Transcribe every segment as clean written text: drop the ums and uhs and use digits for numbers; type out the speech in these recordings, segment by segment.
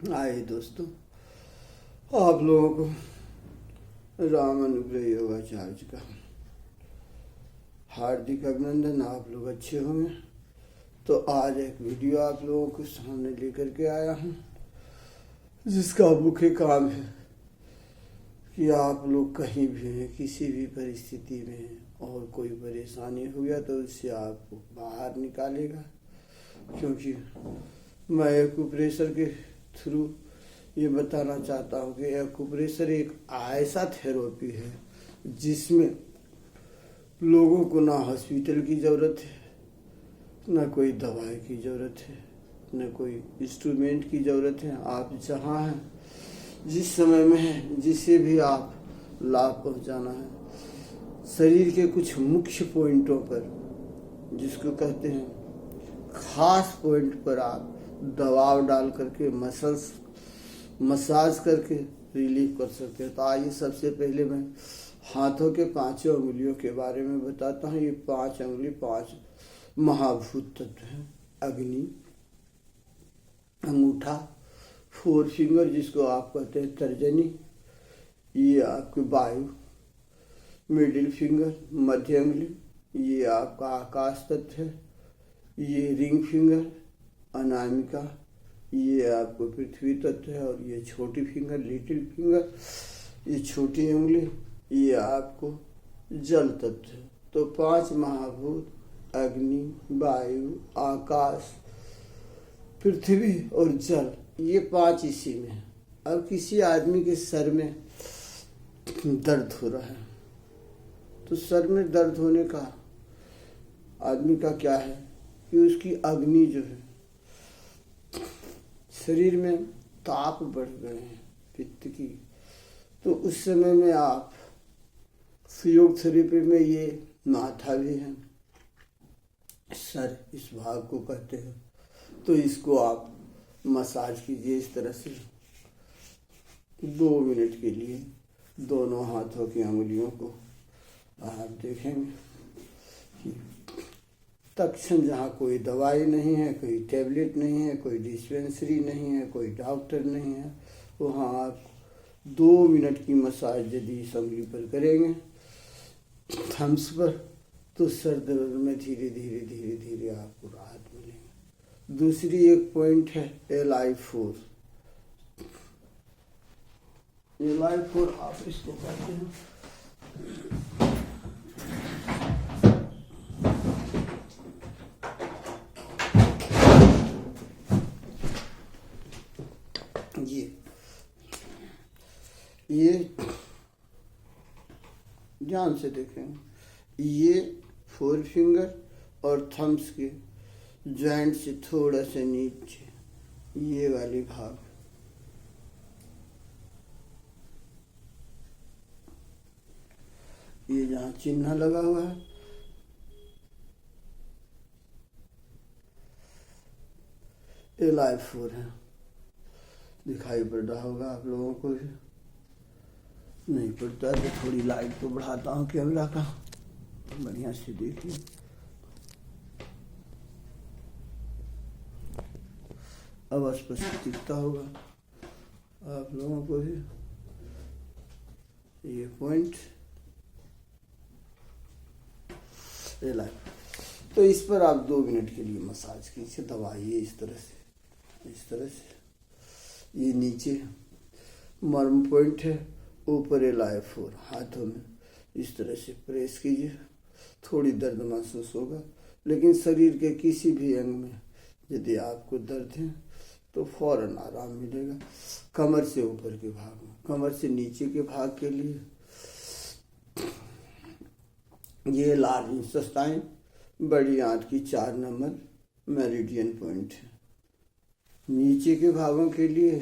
आइए दोस्तों, आप लोगों को राम अनुग्रह योगाचार्य का हार्दिक अभिनंदन। आप लोग अच्छे होंगे। तो आज एक वीडियो आप लोगों के सामने लेकर के आया हूँ, जिसका मुख्य काम है कि आप लोग कहीं भी हैं, किसी भी परिस्थिति में और कोई परेशानी हो गया तो उससे आपको बाहर निकालेगा। क्योंकि मैं एक्यूप्रेशर के थ्रू ये बताना चाहता हूँ कि एक्यूप्रेशर एक ऐसा थेरेपी है जिसमें लोगों को ना हॉस्पिटल की ज़रूरत है, ना कोई दवाई की ज़रूरत है, न कोई इंस्ट्रूमेंट की ज़रूरत है। आप जहाँ हैं, जिस समय में हैं, जिसे भी आप लाभ पहुँचाना है, शरीर के कुछ मुख्य पॉइंटों पर, जिसको कहते हैं खास पॉइंट पर आप दबाव डाल करके मसाज करके रिलीफ कर सकते हैं। तो आइए सबसे पहले मैं हाथों के पांचों उंगलियों के बारे में बताता हूँ। ये 5 उंगली 5 महाभूत तत्व हैं। अग्नि, अंगूठा, 4 फिंगर जिसको आप कहते हैं तर्जनी, ये आपकी वायु, मिडिल फिंगर मध्य उंगली, ये आपका आकाश तत्व है, ये रिंग फिंगर अनामिका, ये आपको पृथ्वी तत्व है, और ये छोटी फिंगर लिटिल फिंगर, ये छोटी उंगली, ये आपको जल तत्व है। तो 5 महाभूत अग्नि, वायु, आकाश, पृथ्वी और जल, ये 5 इसी में है। अब किसी आदमी के सर में दर्द हो रहा है, तो सर में दर्द होने का आदमी का क्या है कि उसकी अग्नि जो है, शरीर में ताप बढ़ गए हैं पित्त की। तो उस समय में आप योग थेरेपी में ये माथा भी है, सर इस भाग को कहते हैं, तो इसको आप मसाज कीजिए इस तरह से 2 मिनट के लिए दोनों हाथों की उंगलियों को। आप देखेंगे कि तत्क्षण जहाँ कोई दवाई नहीं है, कोई टैबलेट नहीं है, कोई डिस्पेंसरी नहीं है, कोई डॉक्टर नहीं है, वहाँ आप 2 मिनट की मसाज यदि इस उंगली पर करेंगे थम्स पर, तो सर दर्द में धीरे धीरे धीरे धीरे आपको राहत मिलेगी। दूसरी एक पॉइंट है LI4। LI4 आप इसको कहते हैं, ये ध्यान से देखें, ये 4 फिंगर और थम्स के जॉइंट से थोड़ा सा नीचे ये वाली भाग, ये जहाँ चिन्ह लगा हुआ है, LI4 है। दिखाई पड़ रहा होगा आप लोगों को भी, नहीं पड़ता तो थोड़ी लाइट को बढ़ाता हूँ कैमरा का, बढ़िया से देखिए। अब स्पष्ट दिखता होगा आप लोगों को भी ये पॉइंट LI। तो इस पर आप 2 मिनट के लिए मसाज कीजिए, दबाइए इस तरह से। ये नीचे मर्म पॉइंट है, ऊपर LI4, हाथों में इस तरह से प्रेस कीजिए। थोड़ी दर्द महसूस होगा, लेकिन शरीर के किसी भी अंग में यदि आपको दर्द है तो फौरन आराम मिलेगा। कमर से ऊपर के भाग में, कमर से नीचे के भाग के लिए ये लार्ज इंटेस्टाइन, बड़ी आंत की 4 नंबर मेरिडियन पॉइंट है। नीचे के भागों के लिए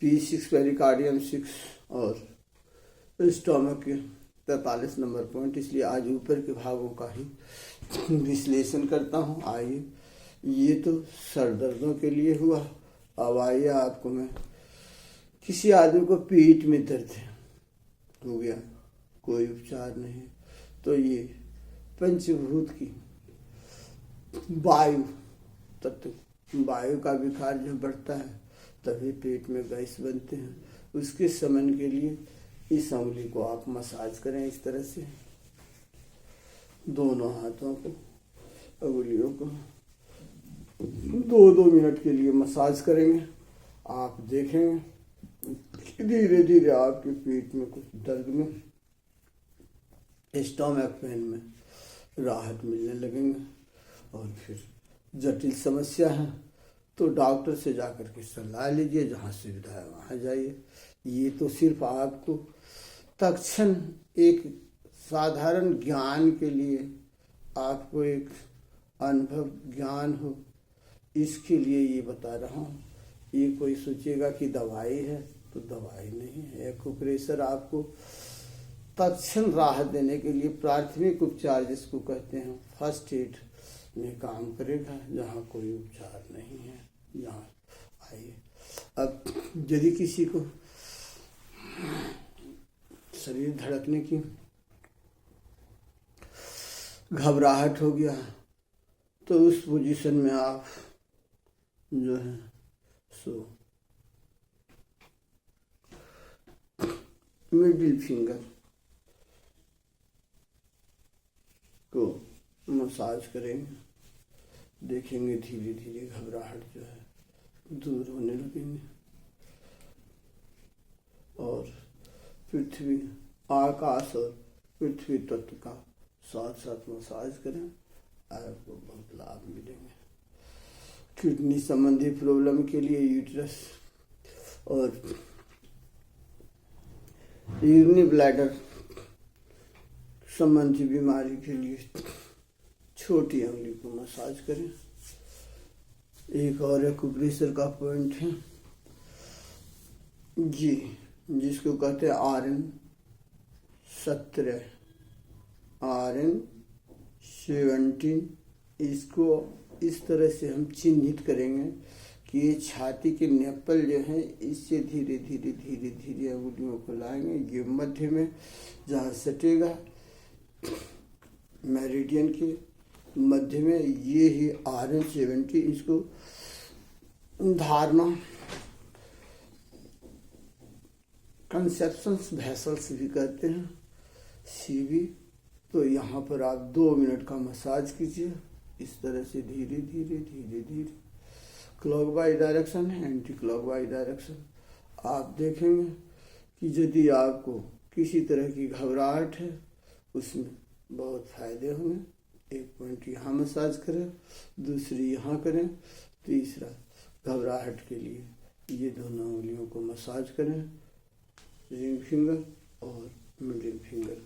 P6 पेरिकार्डियम 6 और स्टोमक के 43 नंबर पॉइंट। इसलिए आज ऊपर के भागों का ही विश्लेषण करता हूँ। आइए, ये तो सर दर्दों के लिए हुआ। अब आइए आपको मैं, किसी आदमी को पेट में दर्द है हो गया, कोई उपचार नहीं, तो ये पंचभूत की वायु तत्व, वायु का विकार जब बढ़ता है तभी पेट में गैस बनते हैं। उसके शमन के लिए इस उंगली को आप मसाज करें। इस तरह से दोनों हाथों को, उंगलियों को 2-2 मिनट के लिए मसाज करेंगे। आप देखेंगे कि धीरे धीरे आपके पेट में कुछ दर्द में, स्टोमक पेन में राहत मिलने लगेंगे। और फिर जटिल समस्या है तो डॉक्टर से जाकर के सलाह लीजिए, जहाँ सुविधा है वहाँ जाइए। ये तो सिर्फ आपको तत्क्षण एक साधारण ज्ञान के लिए, आपको एक अनुभव ज्ञान हो, इसके लिए ये बता रहा हूँ। ये कोई सोचेगा कि दवाई है, तो दवाई नहीं है। एक्यूप्रेशर आपको तत्क्षण राहत देने के लिए प्राथमिक उपचार जिसको कहते हैं फर्स्ट एड में काम करेगा, जहाँ कोई उपचार नहीं है। यहाँ आइए। अब यदि किसी को शरीर धड़कने की घबराहट हो गया तो उस पोजीशन में आप जो है सो मिडिल फिंगर को मसाज करेंगे। देखेंगे धीरे धीरे घबराहट जो है दूर होने लगेंगे। और पृथ्वी, आकाश और पृथ्वी तत्व का साथ साथ मसाज करें, आपको बहुत लाभ मिलेंगे। किडनी संबंधी प्रॉब्लम के लिए, यूट्रस और यूरिनरी ब्लैडर संबंधी बीमारी के लिए छोटी उंगली को मसाज करें। एक और एक्यूप्रेशर का पॉइंट है जी, जिसको कहते हैं RN17, RN17। इसको इस तरह से हम चिन्हित करेंगे कि ये छाती के नेपल जो है, इससे धीरे धीरे धीरे धीरे उंगलियों को लाएंगे। ये मध्य में जहाँ सटेगा, मेरिडियन के मध्य में, ये ही RN17। इसको धारणा कंसेप्शंस वेसल्स भी कहते हैं, CV। तो यहाँ पर आप 2 मिनट का मसाज कीजिए। इस तरह से धीरे धीरे धीरे धीरे, क्लॉकवाइज डायरेक्शन है, एंटी क्लॉकवाइज डायरेक्शन। आप देखेंगे कि यदि आपको किसी तरह की घबराहट है, उसमें बहुत फायदे होंगे। एक पॉइंट यहाँ मसाज करें, दूसरी यहाँ करें, तीसरा घबराहट के लिए ये दोनों उंगलियों को मसाज करें, रिंग फिंगर और मिडिल फिंगर।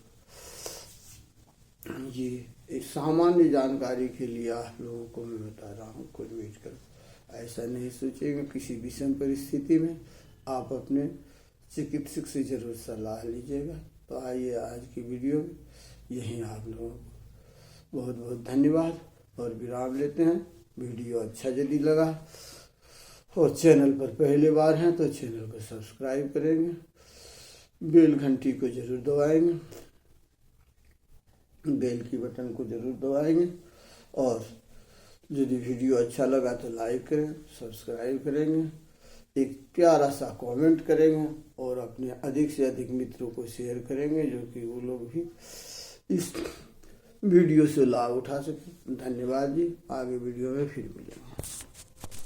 ये एक सामान्य जानकारी के लिए आप लोगों को मैं बता रहा हूँ। कोई मेडिकल ऐसा नहीं सोचेगा। किसी विषम परिस्थिति में आप अपने चिकित्सक से जरूर सलाह लीजिएगा। तो आइए आज की वीडियो में यहीं आप लोगों को बहुत बहुत धन्यवाद और विराम लेते हैं। वीडियो अच्छा यदि लगा और चैनल पर पहली बार हैं तो चैनल को सब्सक्राइब करेंगे, बेल घंटी को जरूर दबाएंगे, बेल की बटन को जरूर दबाएंगे। और यदि वीडियो अच्छा लगा तो लाइक करें, सब्सक्राइब करेंगे, एक प्यारा सा कमेंट करेंगे और अपने अधिक से अधिक मित्रों को शेयर करेंगे, जो कि वो लोग भी इस वीडियो से लाभ उठा सकें। धन्यवाद जी। आगे वीडियो में फिर मिलेंगे।